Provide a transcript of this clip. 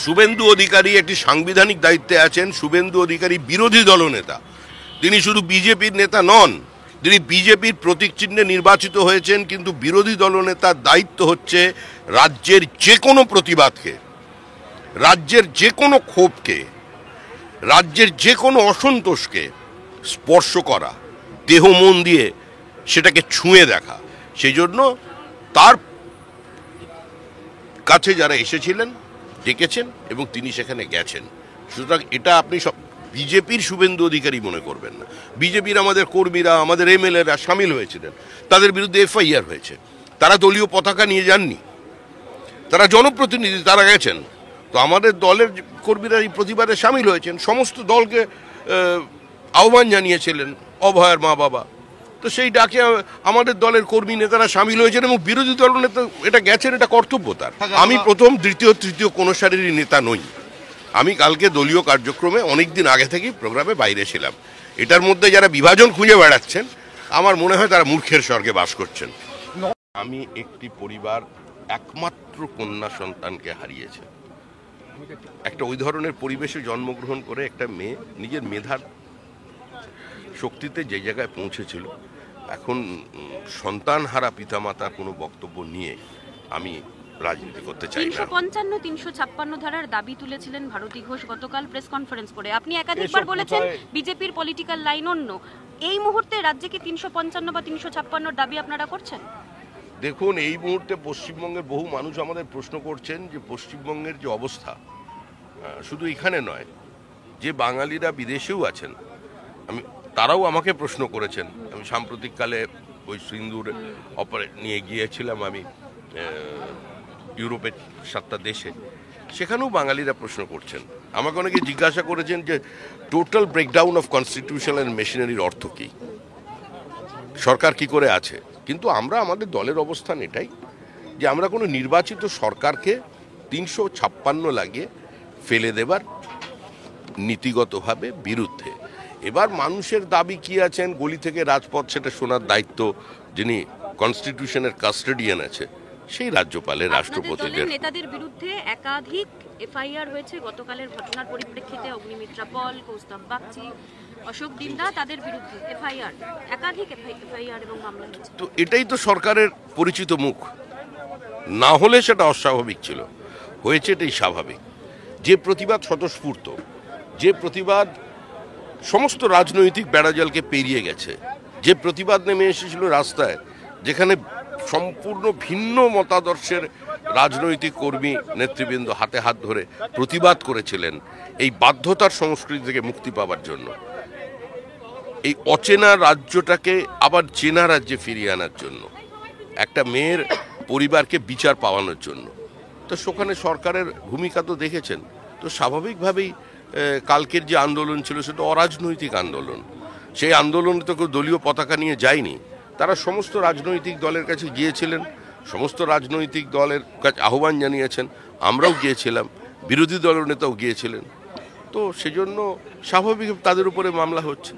শুভেন্দু অধিকারী একটি সাংবিধানিক দায়িত্বে আছেন। শুভেন্দু অধিকারী বিরোধী দলনেতা, তিনি শুধু বিজেপির নেতা নন, তিনি বিজেপির প্রতীক চিহ্নে নির্বাচিত হয়েছেন। কিন্তু বিরোধী দলনেতার দায়িত্ব হচ্ছে রাজ্যের যে কোনো প্রতিবাদকে, রাজ্যের যে কোনো ক্ষোভকে, রাজ্যের যে কোনো অসন্তোষকে স্পর্শ করা, দেহ মন দিয়ে সেটাকে ছুঁয়ে দেখা। সেই জন্য তার কাছে যারা এসেছিলেন ডেকেছেন এবং তিনি সেখানে গেছেন। সুতরাং এটা আপনি সব বিজেপির শুভেন্দু অধিকারী মনে করবেন না। বিজেপির আমাদের কর্মীরা, আমাদের এমএলএরা সামিল হয়েছিলেন, তাদের বিরুদ্ধে এফআইআর হয়েছে। তারা দলীয় পতাকা নিয়ে যাননি, তারা জনপ্রতিনিধি, তারা গেছেন। তো আমাদের দলের কর্মীরা এই প্রতিবাদে সামিল হয়েছেন, সমস্ত দলকে আহ্বান জানিয়েছিলেন অভয়ার মা বাবা। তো সেই ডাকে আমাদের দলের কর্মী নেতারা সামিল হয়েছেন এবং বিরোধী দল নেতা এটা গেছেন, এটা কর্তব্য তার। আমি প্রথম, দ্বিতীয়, তৃতীয় কোনো সারির নেতা নই। আমি কালকে দলীয় কার্যক্রমে অনেক দিন আগে থেকেই প্রোগ্রামে বাইরে ছিলাম। এটার মধ্যে যারা বিভাজন খুঁজে বেড়াচ্ছেন, আমার মনে হয় তারা মূর্খের স্বর্গে বাস করছেন। আমি একটি পরিবার একমাত্র কন্যা সন্তানকে হারিয়েছে। একটা ওই ধরনের পরিবেশে জন্মগ্রহণ করে একটা মেয়ে নিজের মেধার শক্তিতে যে জায়গায় পৌঁছেছিল, এখন সন্তান হারা পিতামাতার কোনো বক্তব্য নিয়ে আমি রাজনীতি করতে চাই না। 355, 356 ধারার দাবি তুলেছিলেন ভারতী ঘোষ গতকাল প্রেস কনফারেন্স করে। আপনি একাধিকবার বলেছেন বিজেপির পলিটিক্যাল লাইন অন্য। এই মুহূর্তে রাজ্যে কি 355 বা 356 দাবি আপনারা করছেন? দেখুন, এই মুহূর্তে পশ্চিমবঙ্গের বহু মানুষ আমাদের প্রশ্ন করছেন যে পশ্চিমবঙ্গের যে অবস্থা, শুধু এখানে নয়, যে বাঙালিরা বিদেশেও আছেন, তারাও আমাকে প্রশ্ন করেছেন। আমি সাম্প্রতিককালে ওই সিন্দুর নিয়ে গিয়েছিলাম আমি ইউরোপের 7টা দেশে, সেখানেও বাঙালিরা প্রশ্ন করছেন। আমাকে অনেকে জিজ্ঞাসা করেছেন যে টোটাল ব্রেকডাউন অফ কনস্টিটিউশনাল মেশিনারির অর্থ কী, সরকার কি করে আছে। কিন্তু আমরা আমাদের দলের অবস্থান এটাই যে আমরা কোনো নির্বাচিত সরকারকে 356 লাগিয়ে ফেলে দেবার নীতিগতভাবে বিরুদ্ধে। এবার মানুষের দাবি কি আছেন, গলি থেকে রাজপথ, সেটা শোনার দায়িত্ব যিনি কনস্টিটিউশনের কাস্টোডিয়ান আছে সেই রাজ্যপালের, রাষ্ট্রপতিদের। নেতাদের বিরুদ্ধে একাধিক এফআইআর হয়েছে গতকালের ঘটনার পরিপ্রেক্ষিতে। অগ্নিমিত্রা পল, কৌস্তভ বাগচি, অশোক দিন্দা, তাদের বিরুদ্ধে এফআইআর, একাধিক এফআইআর এবং মামলা হয়েছে। তো এটাই তো সরকারের পরিচিত মুখ, না হলে সেটা অস্বাভাবিক ছিল, হয়েছে এটাই স্বাভাবিক। যে প্রতিবাদ স্বতঃস্ফূর্ত, যে প্রতিবাদ সমস্ত রাজনৈতিক বেড়াজালকে পেরিয়ে গেছে, যে প্রতিবাদ নেমে এসেছিল রাস্তায়, যেখানে সম্পূর্ণ ভিন্ন মতাদর্শের রাজনৈতিক কর্মী নেতৃবৃন্দ হাতে হাত ধরে প্রতিবাদ করেছিলেন এই বাধ্যতার সংস্কৃতি থেকে মুক্তি পাওয়ার জন্য, এই অচেনা রাজ্যটাকে আবার চেনা রাজ্যে ফিরিয়ে আনার জন্য, একটা মেয়ের পরিবারকে বিচার পাওয়ানোর জন্য। তো সেখানে সরকারের ভূমিকা তো দেখেছেন। তো স্বাভাবিকভাবেই কালকের যে আন্দোলন ছিল সেটা অরাজনৈতিক আন্দোলন। সেই আন্দোলনে তো কেউ দলীয় পতাকা নিয়ে যায়নি, তারা সমস্ত রাজনৈতিক দলের কাছে গিয়েছিলেন, সমস্ত রাজনৈতিক দলের কাছে আহ্বান জানিয়েছেন, আমরাও গিয়েছিলাম, বিরোধী দলের নেতাও গিয়েছিলেন। তো সেজন্য স্বাভাবিক তাদের উপরে মামলা হচ্ছে।